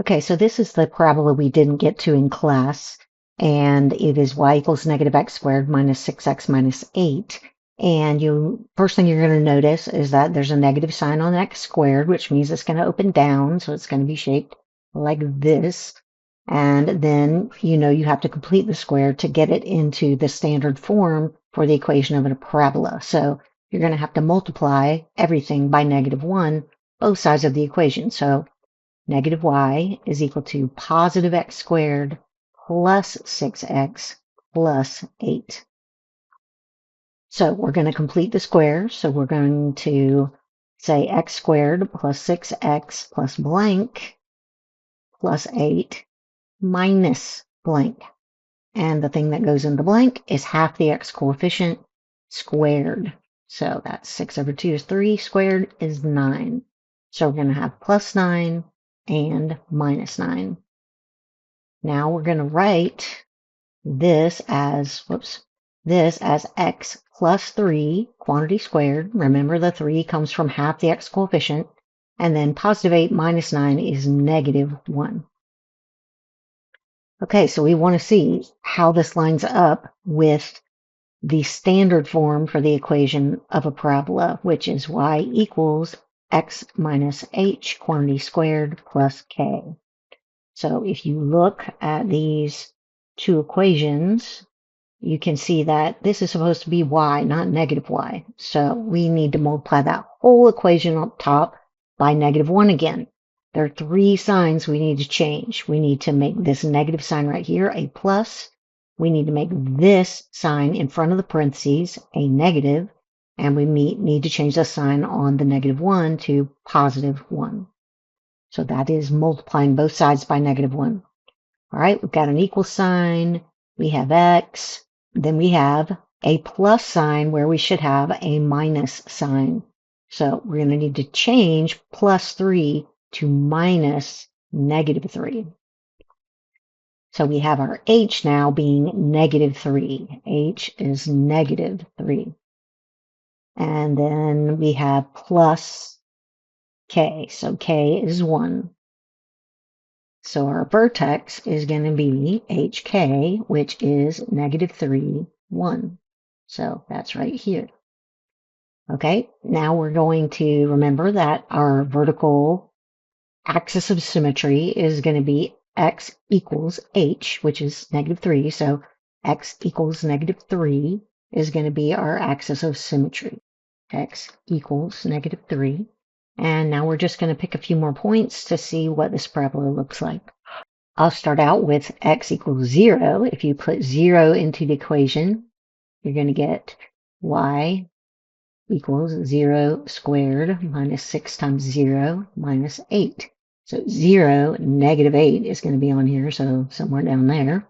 Okay, so this is the parabola we didn't get to in class, and it is y equals negative x squared minus 6x minus 8. And first thing you're going to notice is that there's a negative sign on x squared, which means it's going to open down, so it's going to be shaped like this. And then you have to complete the square to get it into the standard form for the equation of a parabola. So you're going to have to multiply everything by -1, both sides of the equation. So negative y is equal to positive x squared plus 6x plus 8. So we're going to complete the square. So we're going to say x squared plus 6x plus blank plus 8 minus blank. And the thing that goes in the blank is half the x coefficient squared. So that's 6 over 2 is 3, squared is 9. So we're going to have plus 9 and minus 9. Now we're going to write this as, x plus 3, quantity squared. Remember the 3 comes from half the x coefficient. And then positive 8 minus 9 is -1. Okay, so we want to see how this lines up with the standard form for the equation of a parabola, which is y equals x minus h quantity squared plus k. So if you look at these two equations, you can see that this is supposed to be y, not negative y. So we need to multiply that whole equation up top by -1 again. There are 3 signs we need to change. We need to make this negative sign right here a plus. We need to make this sign in front of the parentheses a negative. And we need to change the sign on the -1 to +1. So that is multiplying both sides by -1. All right, we've got an equal sign. We have x. Then we have a plus sign where we should have a minus sign. So we're going to need to change plus 3 to minus -3. So we have our h now being -3. H is -3. And then we have plus k. So k is 1. So our vertex is going to be hk, which is -3, 1. So that's right here. Okay, now we're going to remember that our vertical axis of symmetry is going to be x equals h, which is -3. So x equals -3 is going to be our axis of symmetry. X equals -3. And now we're just going to pick a few more points to see what this parabola looks like. I'll start out with x equals 0. If you put 0 into the equation, you're going to get y equals 0 squared minus 6 times 0 minus 8. So 0, -8 is going to be on here, so somewhere down there.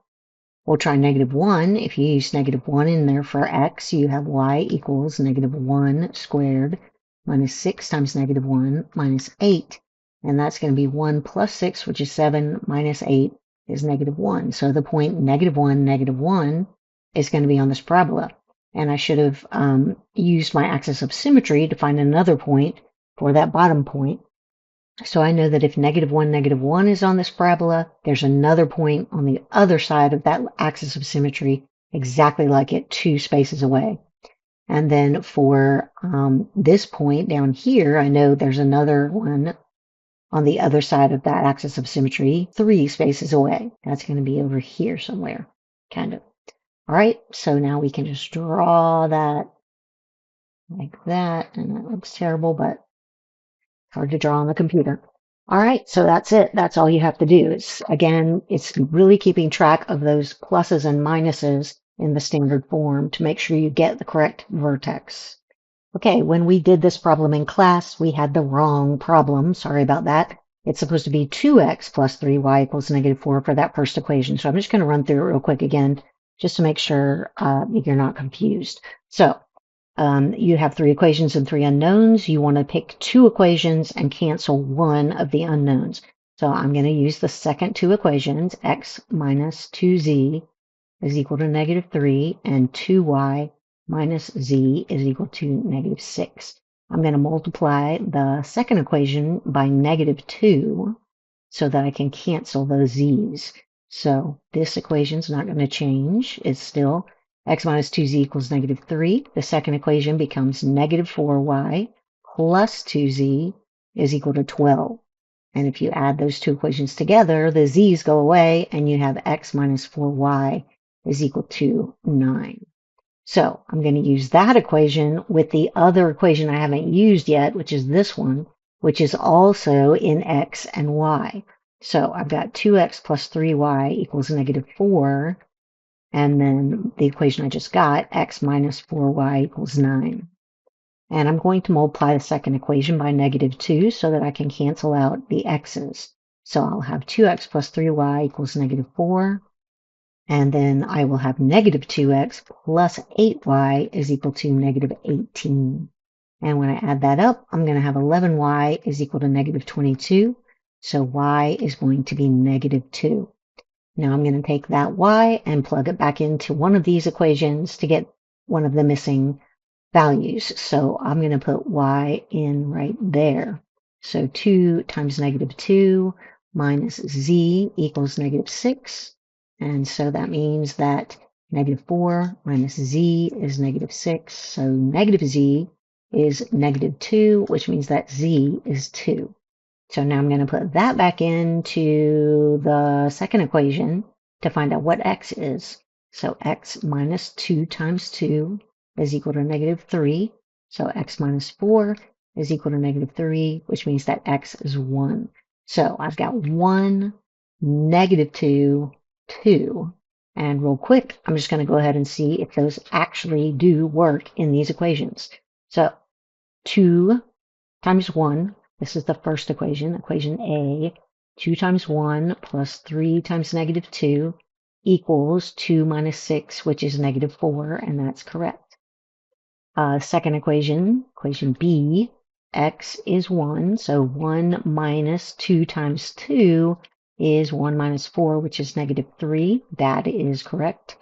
We'll try -1. If you use -1 in there for x, you have y equals -1 squared minus 6 times -1 minus 8. And that's going to be 1 plus 6, which is 7, minus 8 is -1. So the point -1, -1 is going to be on this parabola. And I should have used my axis of symmetry to find another point for that bottom point. So I know that if -1, -1 is on this parabola, there's another point on the other side of that axis of symmetry, exactly like it, 2 spaces away. And then for this point down here, I know there's another one on the other side of that axis of symmetry, 3 spaces away. That's going to be over here somewhere, kind of. All right, so now we can just draw that like that, and that looks terrible, but hard to draw on the computer. All right, so that's it. That's all you have to do. It's really keeping track of those pluses and minuses in the standard form to make sure you get the correct vertex. Okay, when we did this problem in class, we had the wrong problem. Sorry about that. It's supposed to be 2x plus 3y equals -4 for that first equation. So I'm just going to run through it real quick again, just to make sure you're not confused. So you have 3 equations and 3 unknowns. You want to pick 2 equations and cancel one of the unknowns. So I'm going to use the second 2 equations, x minus 2z is equal to -3, and 2y minus z is equal to -6. I'm going to multiply the second equation by -2, so that I can cancel those z's. So this equation's not going to change. It's still x minus 2z equals negative 3. The second equation becomes negative 4y plus 2z is equal to 12. And if you add those two equations together, the z's go away, and you have x minus 4y is equal to 9. So I'm going to use that equation with the other equation I haven't used yet, which is this one, which is also in x and y. So I've got 2x plus 3y equals negative 4. And then the equation I just got, x minus 4y equals 9. And I'm going to multiply the second equation by negative 2 so that I can cancel out the x's. So I'll have 2x plus 3y equals negative 4. And then I will have negative 2x plus 8y is equal to negative 18. And when I add that up, I'm going to have 11y is equal to negative 22. So y is going to be negative 2. Now I'm going to take that y and plug it back into one of these equations to get one of the missing values. So I'm going to put y in right there. So 2 times negative 2 minus z equals negative 6. And so that means that negative 4 minus z is negative 6. So negative z is negative 2, which means that z is 2. So now I'm going to put that back into the second equation to find out what x is. So x minus 2 times 2 is equal to negative 3. So x minus 4 is equal to negative 3, which means that x is 1. So I've got 1, negative 2, 2. And real quick, I'm just going to go ahead and see if those actually do work in these equations. So 2 times 1, this is the first equation, equation A, 2 times 1 plus 3 times negative 2 equals 2 minus 6, which is negative 4, and that's correct. Second equation, equation B, x is 1, so 1 minus 2 times 2 is 1 minus 4, which is negative 3. That is correct.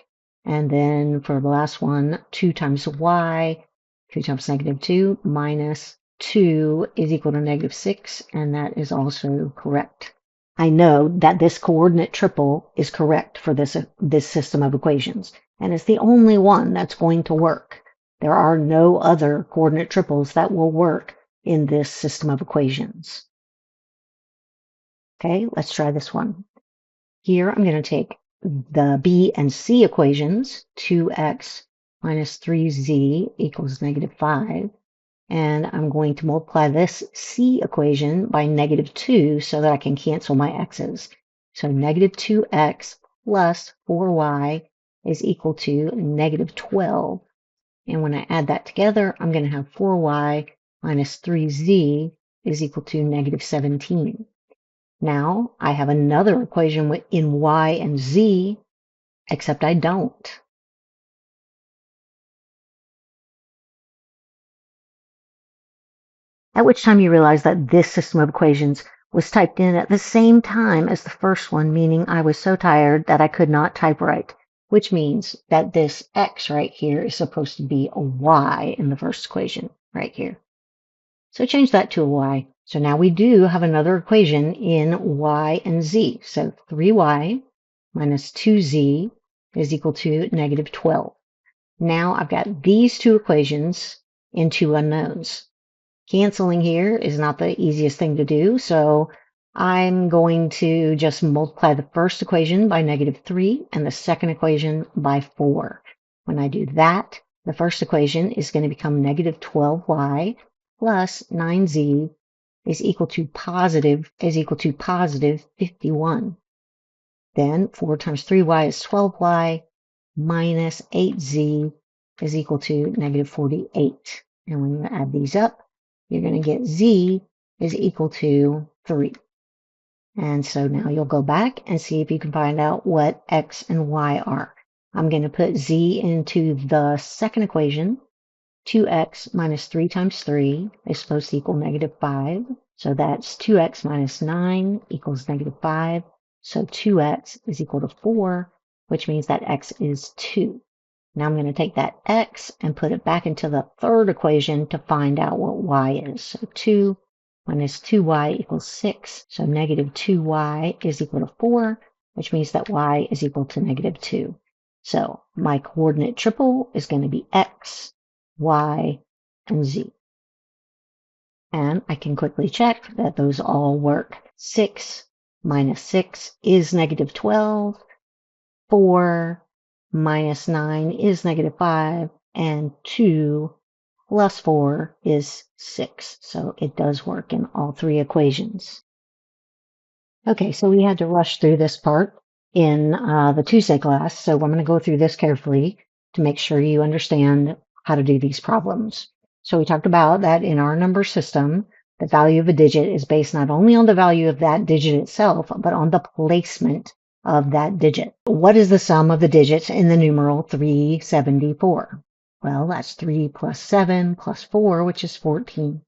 And then for the last one, 2 times y, 2 times negative 2 minus 2 is equal to negative 6, and that is also correct. I know that this coordinate triple is correct for this system of equations, and it's the only one that's going to work. There are no other coordinate triples that will work in this system of equations. Okay, let's try this one. Here I'm going to take the B and C equations, 2x minus 3z equals negative 5, and I'm going to multiply this C equation by negative 2 so that I can cancel my x's. So negative 2x plus 4y is equal to negative 12. And when I add that together, I'm going to have 4y minus 3z is equal to negative 17. Now I have another equation in y and z, except I don't. At which time you realize that this system of equations was typed in at the same time as the first one, meaning I was so tired that I could not type right, which means that this x right here is supposed to be a y in the first equation right here. So change that to a y. So now we do have another equation in y and z. So 3y minus 2z is equal to negative 12. Now I've got these two equations in two unknowns. Canceling here is not the easiest thing to do, so I'm going to just multiply the first equation by negative 3 and the second equation by 4. When I do that, the first equation is going to become negative 12y plus 9z is equal to positive 51. Then 4 times 3y is 12y minus 8z is equal to negative 48. And when you add these up, you're going to get z is equal to 3. And so now you'll go back and see if you can find out what x and y are. I'm going to put z into the second equation. 2x minus 3 times 3 is supposed to equal negative 5. So that's 2x minus 9 equals negative 5. So 2x is equal to 4, which means that x is 2. Now I'm going to take that x and put it back into the third equation to find out what y is. So 2 minus 2y equals 6. So negative 2y is equal to 4, which means that y is equal to negative 2. So my coordinate triple is going to be x, y, and z. And I can quickly check that those all work. 6 minus 6 is negative 12. 4 minus 9 is negative 5. And 2 plus 4 is 6. So it does work in all three equations. Okay, so we had to rush through this part in the Tuesday class. So I'm going to go through this carefully to make sure you understand how to do these problems. So we talked about that in our number system, the value of a digit is based not only on the value of that digit itself, but on the placement of that digit. What is the sum of the digits in the numeral 374? Well, that's 3 plus 7 plus 4, which is 14.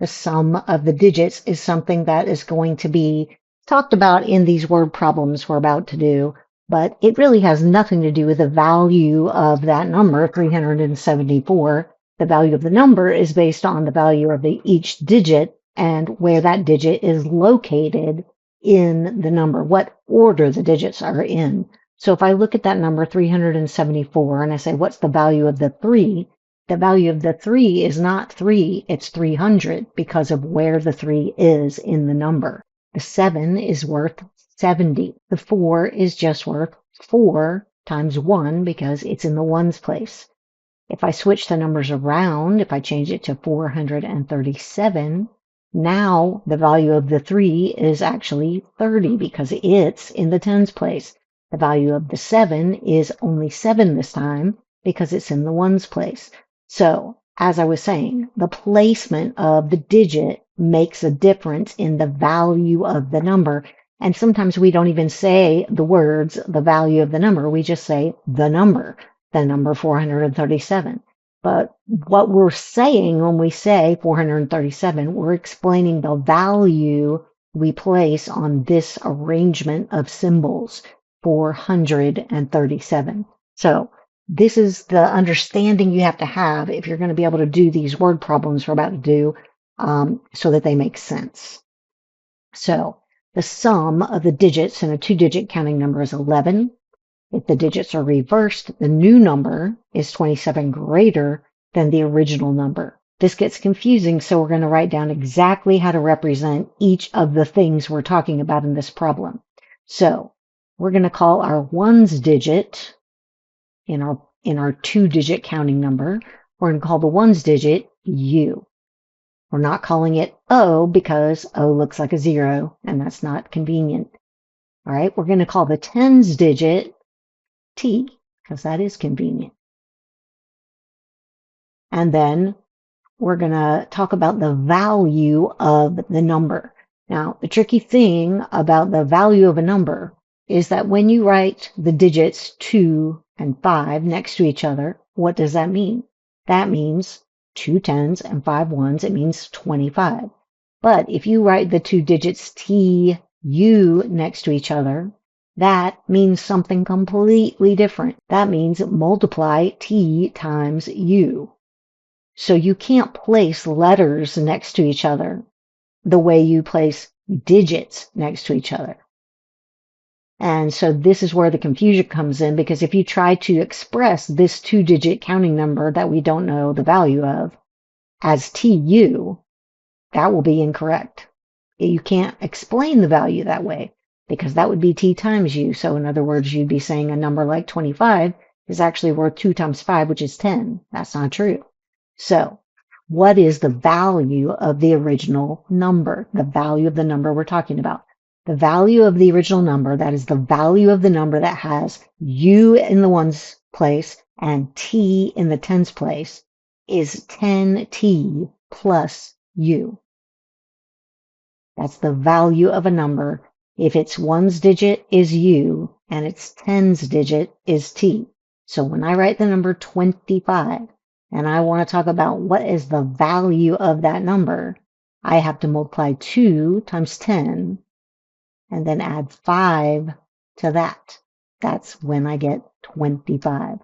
The sum of the digits is something that is going to be talked about in these word problems we're about to do, but it really has nothing to do with the value of that number, 374. The value of the number is based on the value of each digit and where that digit is located in the number, what order the digits are in. So if I look at that number 374 and I say, what's the value of the 3? The value of the 3 is not 3, it's 300 because of where the 3 is in the number. The 7 is worth 70. The 4 is just worth 4 times 1 because it's in the ones place. If I switch the numbers around, if I change it to 437, now the value of the 3 is actually 30 because it's in the tens place. The value of the 7 is only 7 this time because it's in the ones place. So, as I was saying, the placement of the digit makes a difference in the value of the number. And sometimes we don't even say the words, the value of the number. We just say the number 437. But what we're saying when we say 437, we're explaining the value we place on this arrangement of symbols, 437. So this is the understanding you have to have if you're going to be able to do these word problems we're about to do so that they make sense. So the sum of the digits in a two-digit counting number is 11. If the digits are reversed, the new number is 27 greater than the original number. This gets confusing, so we're going to write down exactly how to represent each of the things we're talking about in this problem. So we're going to call our ones digit in our two-digit counting number, we're going to call the ones digit U. We're not calling it O because O looks like a 0, and that's not convenient. All right, we're going to call the tens digit T, because that is convenient. And then we're going to talk about the value of the number. Now, the tricky thing about the value of a number is that when you write the digits 2 and 5 next to each other, what does that mean? That means 2 tens and 5 ones. It means 25. But if you write the two digits T, U next to each other, that means something completely different. That means multiply T times U. So you can't place letters next to each other the way you place digits next to each other. And so this is where the confusion comes in, because if you try to express this two-digit counting number that we don't know the value of as TU, that will be incorrect. You can't explain the value that way because that would be T times U. So in other words, you'd be saying a number like 25 is actually worth 2 times 5, which is 10. That's not true. So what is the value of the original number? The value of the number we're talking about. The value of the original number, that is the value of the number that has U in the ones place and T in the tens place, is 10T plus U. That's the value of a number if its ones digit is U and its tens digit is T. So when I write the number 25 and I want to talk about what is the value of that number, I have to multiply 2 times 10 and then add 5 to that. That's when I get 25.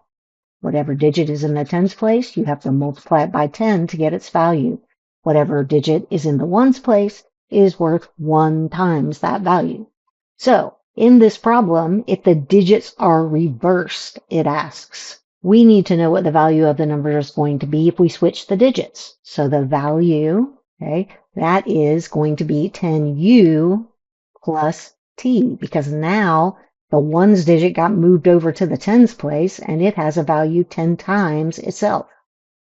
Whatever digit is in the tens place, you have to multiply it by 10 to get its value. whatever digit is in the ones place is worth 1 times that value. So in this problem, if the digits are reversed, it asks, we need to know what the value of the number is going to be if we switch the digits. So the value, okay, that is going to be 10u plus t, because now the ones digit got moved over to the tens place and it has a value 10 times itself.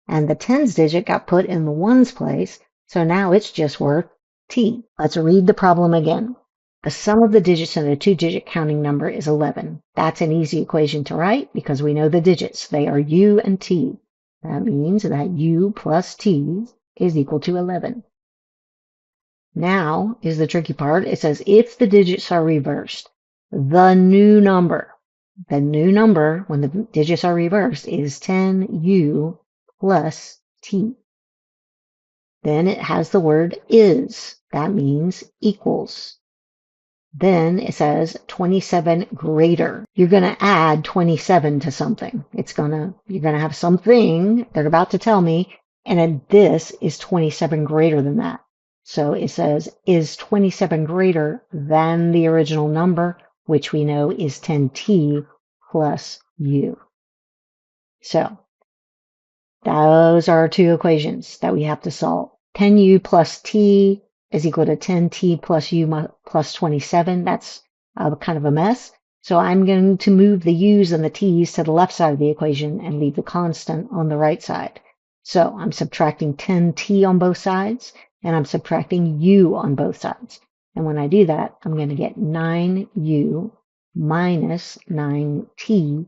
And the tens digit got put in the ones place, so now it's just worth t. Let's read the problem again. The sum of the digits in a two-digit counting number is 11. That's an easy equation to write because we know the digits. They are u and t. That means that u plus t is equal to 11. Now is the tricky part. It says if the digits are reversed, the new number when the digits are reversed is 10u plus t. Then it has the word is. That means equals. Then it says 27 greater. You're going to add 27 to something. You're going to have something they're about to tell me, and then this is 27 greater than that. So it says, is 27 greater than the original number, which we know is 10t plus u. So those are our two equations that we have to solve. 10u plus t is equal to 10t plus u plus 27. That's kind of a mess. So I'm going to move the u's and the t's to the left side of the equation and leave the constant on the right side. So I'm subtracting 10t on both sides, and I'm subtracting u on both sides. And when I do that, I'm going to get 9u minus 9t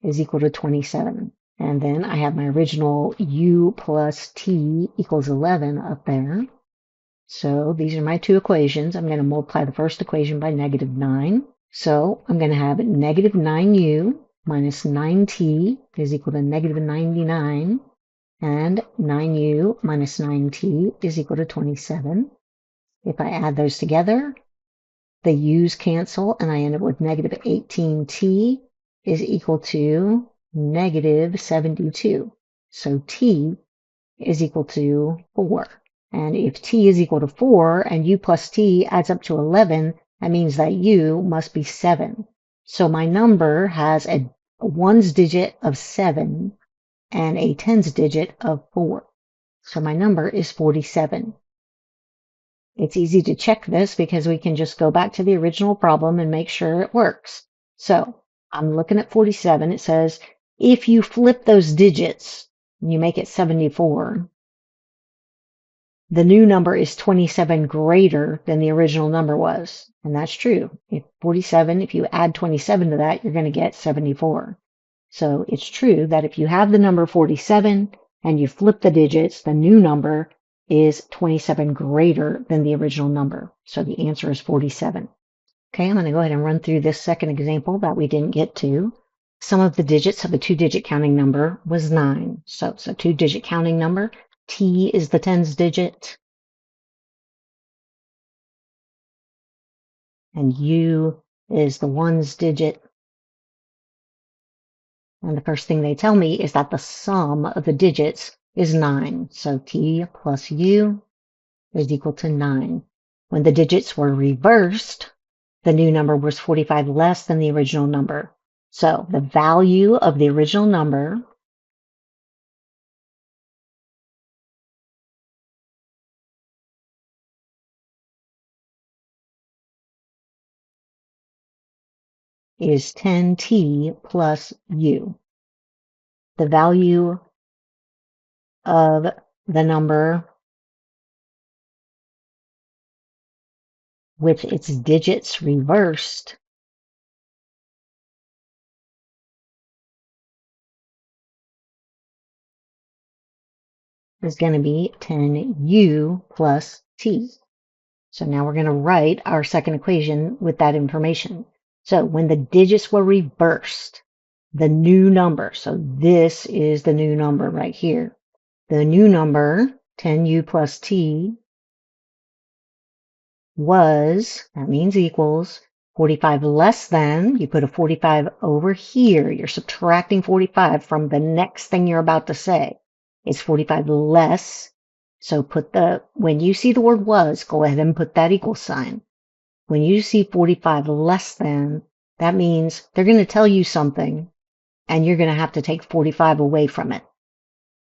is equal to 27. And then I have my original u plus t equals 11 up there. So these are my two equations. I'm going to multiply the first equation by negative 9. So I'm going to have negative 9u minus 9t is equal to negative 99. And 9u minus 9t is equal to 27. If I add those together, the u's cancel and I end up with negative 18t is equal to negative 72. So t is equal to 4. And if t is equal to 4 and u plus t adds up to 11, that means that u must be 7. So my number has a ones digit of 7 and a tens digit of 4. So my number is 47. It's easy to check this because we can just go back to the original problem and make sure it works. So I'm looking at 47. It says, if you flip those digits and you make it 74, the new number is 27 greater than the original number was. And that's true. If 47, if you add 27 to that, you're going to get 74. So it's true that if you have the number 47 and you flip the digits, the new number is 27 greater than the original number. So the answer is 47. Okay, I'm going to go ahead and run through this second example that we didn't get to. Sum of the digits of a two-digit counting number was 9. So it's a two-digit counting number. T is the tens digit. And U is the ones digit. And the first thing they tell me is that the sum of the digits is 9. So T plus U is equal to 9. When the digits were reversed, the new number was 45 less than the original number. So the value of the original number is 10t plus u. The value of the number with its digits reversed is going to be 10u plus t. So now we're going to write our second equation with that information. So when the digits were reversed, the new number, so this is the new number right here. The new number, 10u plus t, was, that means equals, 45 less than, you put a 45 over here, you're subtracting 45 from the next thing you're about to say. It's 45 less So when you see the word was, go ahead and put that equal sign. When you see 45 less than, that means they're going to tell you something and you're going to have to take 45 away from it.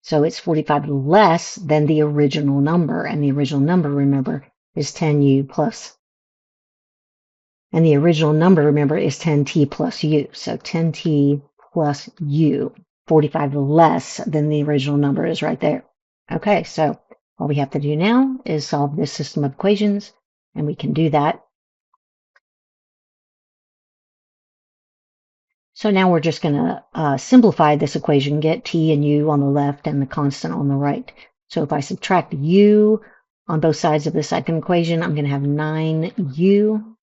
So it's 45 less than the original number. And the original number, remember, is 10u plus. And the original number, remember, is 10t plus u. So 10t plus u, 45 less than the original number is right there. Okay, so all we have to do now is solve this system of equations, and we can do that. So now we're just going to simplify this equation, get t and u on the left and the constant on the right. So if I subtract u on both sides of the second equation, I'm going to have 9u.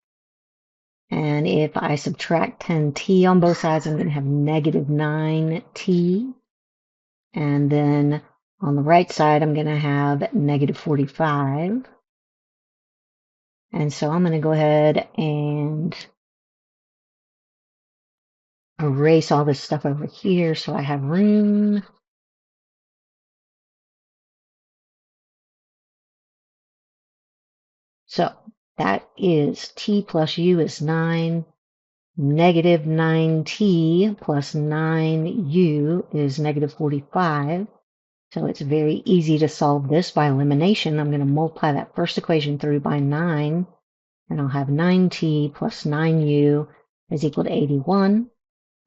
And if I subtract 10t on both sides, I'm going to have negative 9t. And then on the right side, I'm going to have negative 45. And so I'm going to go ahead and erase all this stuff over here so I have room. So that is t plus u is 9. Negative 9t plus 9u is negative 45. So it's very easy to solve this by elimination. I'm going to multiply that first equation through by 9, and I'll have 9t plus 9u is equal to 81,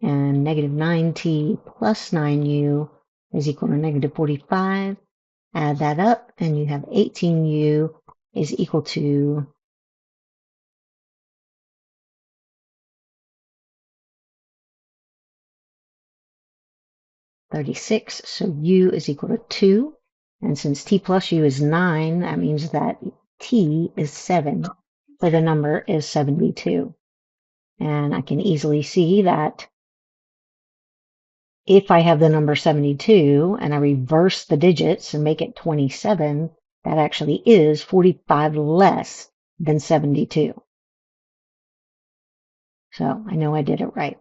and negative 9t plus 9u is equal to negative 45. Add that up, and you have 18u is equal to 36, so u is equal to 2. And since t plus u is 9, that means that t is 7. So the number is 72. And I can easily see that if I have the number 72 and I reverse the digits and make it 27, that actually is 45 less than 72. So I know I did it right.